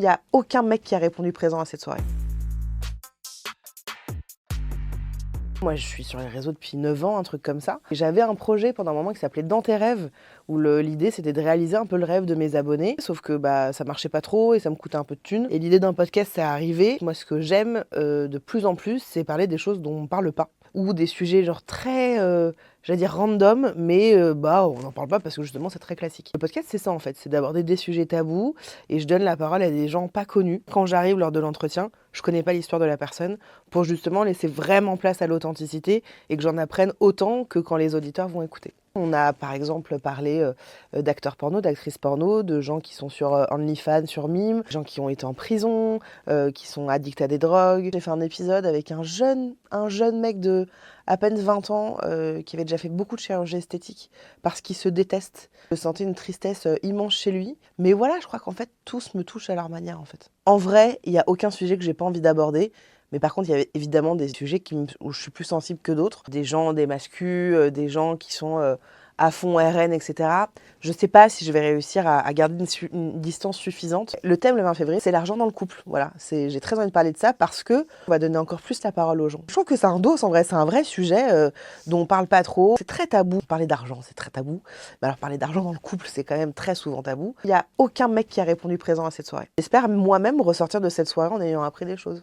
Il n'y a aucun mec qui a répondu présent à cette soirée. Moi, je suis sur les réseaux depuis 9 ans, un truc comme ça. J'avais un projet pendant un moment qui s'appelait Dans tes rêves, où l'idée c'était de réaliser un peu le rêve de mes abonnés. Sauf que ça marchait pas trop et ça me coûtait un peu de thunes. Et l'idée d'un podcast, c'est arrivé. Moi, ce que j'aime de plus en plus, c'est parler des choses dont on parle pas. Ou des sujets genre très, j'allais dire random, mais on n'en parle pas parce que justement c'est très classique. Le podcast, c'est ça en fait, c'est d'aborder des sujets tabous et je donne la parole à des gens pas connus. Quand j'arrive lors de l'entretien, je connais pas l'histoire de la personne pour justement laisser vraiment place à l'authenticité et que j'en apprenne autant que quand les auditeurs vont écouter. On a par exemple parlé d'acteurs porno, d'actrices porno, de gens qui sont sur OnlyFans, sur Mime, gens qui ont été en prison, qui sont addicts à des drogues. J'ai fait un épisode avec un jeune mec de à peine 20 ans qui avait déjà fait beaucoup de chirurgie esthétique parce qu'il se déteste. Je sentais une tristesse immense chez lui. Mais voilà, je crois qu'en fait, tous me touchent à leur manière en fait. En vrai, il n'y a aucun sujet que j'ai pas envie d'aborder. Mais par contre, il y avait évidemment des sujets où je suis plus sensible que d'autres. Des gens, des mascus, des gens qui sont à fond RN, etc. Je sais pas si je vais réussir à garder une distance suffisante. Le thème le 20 février, c'est l'argent dans le couple. Voilà, j'ai très envie de parler de ça parce que on va donner encore plus la parole aux gens. Je trouve que c'est un dos, en vrai, c'est un vrai sujet dont on parle pas trop. C'est très tabou. Parler d'argent, c'est très tabou. Mais alors parler d'argent dans le couple, c'est quand même très souvent tabou. Il y a aucun mec qui a répondu présent à cette soirée. J'espère moi-même ressortir de cette soirée en ayant appris des choses.